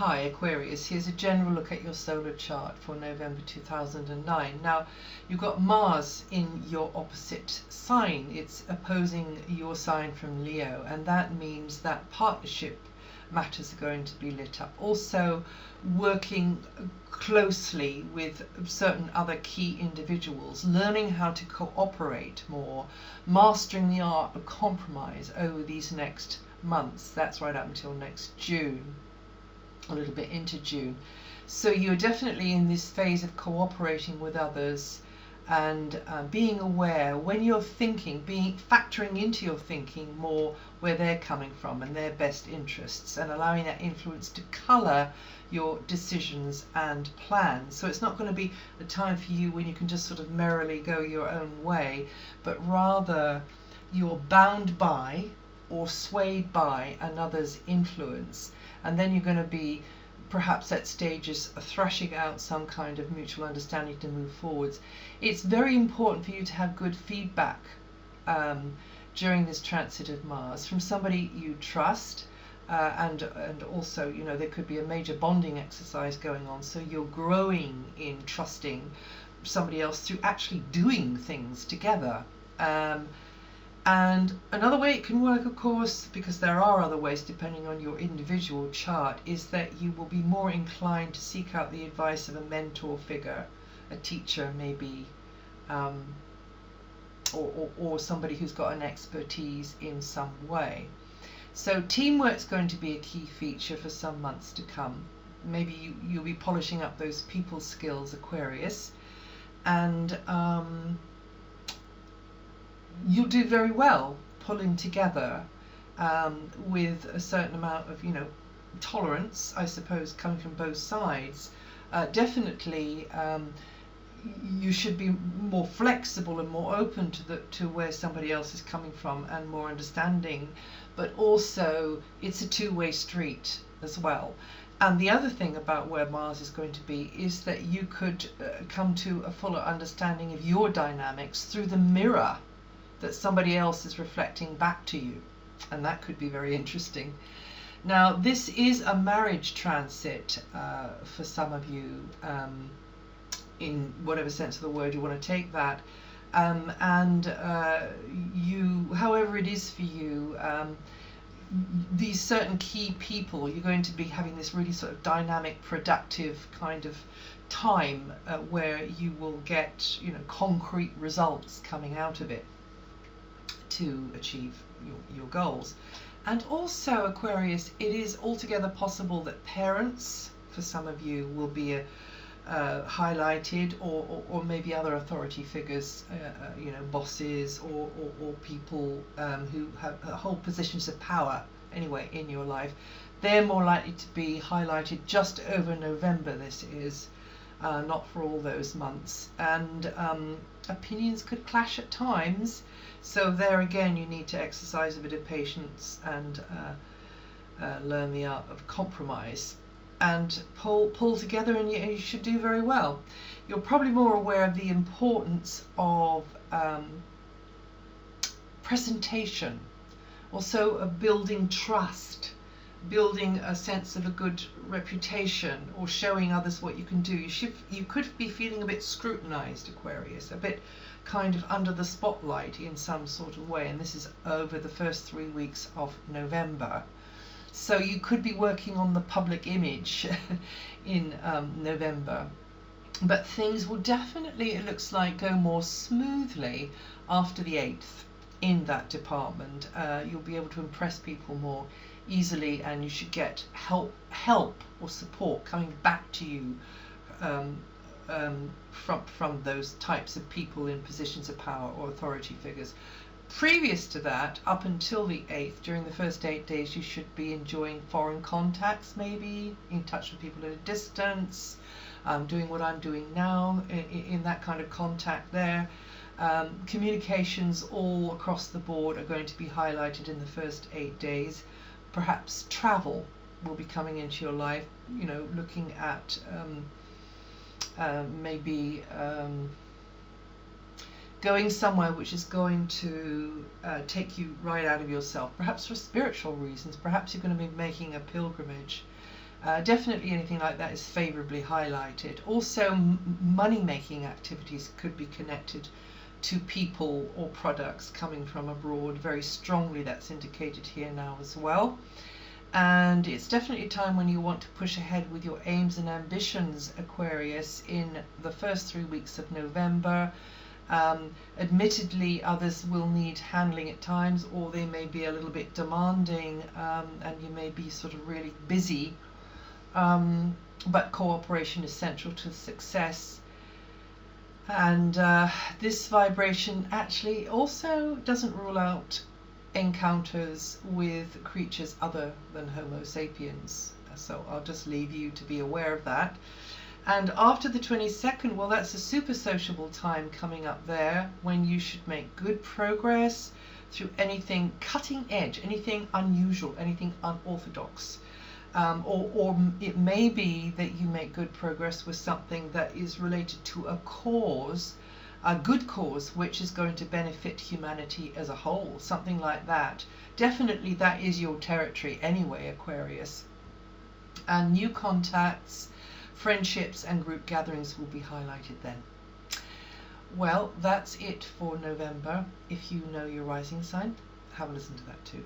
Hi Aquarius, here's a general look at your solar chart for November 2009. Now, you've got Mars in your opposite sign. It's opposing your sign from Leo, and that means that partnership matters are going to be lit up. Also, working closely with certain other key individuals, learning how to cooperate more, mastering the art of compromise over these next months. That's right up until next June. A little bit into June. So you're definitely in this phase of cooperating with others and being aware when you're thinking, factoring into your thinking more where they're coming from and their best interests, and allowing that influence to colour your decisions and plans. So it's not going to be a time for you when you can just sort of merrily go your own way, but rather you're bound by or swayed by another's influence. And then you're going to be perhaps at stages of thrashing out some kind of mutual understanding to move forwards. It's very important for you to have good feedback during this transit of Mars from somebody you trust, and also, you know, there could be a major bonding exercise going on, so you're growing in trusting somebody else through actually doing things together. And another way it can work, of course, because there are other ways depending on your individual chart, is that you will be more inclined to seek out the advice of a mentor figure, a teacher maybe, or somebody who's got an expertise in some way. So teamwork's going to be a key feature for some months to come. Maybe you'll be polishing up those people skills, Aquarius, and you'll do very well pulling together with a certain amount of, you know, tolerance, I suppose, coming from both sides. Definitely, you should be more flexible and more open to where somebody else is coming from, and more understanding. But also, it's a two-way street as well. And the other thing about where Mars is going to be is that you could come to a fuller understanding of your dynamics through the mirror that somebody else is reflecting back to you, and that could be very interesting. Now, this is a marriage transit for some of you, in whatever sense of the word you want to take that, and you, however it is for you, these certain key people, you're going to be having this really sort of dynamic, productive kind of time where you will get, you know, concrete results coming out of it to achieve your goals. And also, Aquarius, it is altogether possible that parents, for some of you, will be highlighted, or maybe other authority figures, you know, bosses or people who hold positions of power anyway in your life. They're more likely to be highlighted just over November, this is, not for all those months. And opinions could clash at times. So there again, you need to exercise a bit of patience and learn the art of compromise, and pull together, and you should do very well. You're probably more aware of the importance of presentation, also of building trust, building a sense of a good reputation, or showing others what you can do. You could be feeling a bit scrutinized, Aquarius, a bit kind of under the spotlight in some sort of way, and this is over the first 3 weeks of November. So you could be working on the public image in November, but things will definitely, it looks like, go more smoothly after the 8th in that department. You'll be able to impress people more easily, and you should get help or support coming back to you from those types of people in positions of power or authority figures. Previous to that, up until the 8th, during the first 8 days, you should be enjoying foreign contacts, maybe in touch with people at a distance, doing what I'm doing now in that kind of contact there. Communications all across the board are going to be highlighted in the first 8 days. Perhaps travel will be coming into your life, you know, looking at maybe going somewhere which is going to take you right out of yourself, perhaps for spiritual reasons. Perhaps you're going to be making a pilgrimage Definitely anything like that is favorably highlighted. Also, money-making activities could be connected to people or products coming from abroad. Very strongly that's indicated here now as well. And it's definitely a time when you want to push ahead with your aims and ambitions, Aquarius, in the first 3 weeks of November. Admittedly, others will need handling at times, or they may be a little bit demanding, and you may be sort of really busy. But cooperation is central to success. And this vibration actually also doesn't rule out encounters with creatures other than Homo sapiens. So I'll just leave you to be aware of that. And after the 22nd, well, that's a super sociable time coming up there when you should make good progress through anything cutting edge, anything unusual, anything unorthodox. Or it may be that you make good progress with something that is related to a cause, a good cause, which is going to benefit humanity as a whole, something like that. Definitely that is your territory anyway, Aquarius. And new contacts, friendships and group gatherings will be highlighted then. Well, that's it for November. If you know your rising sign, have a listen to that too.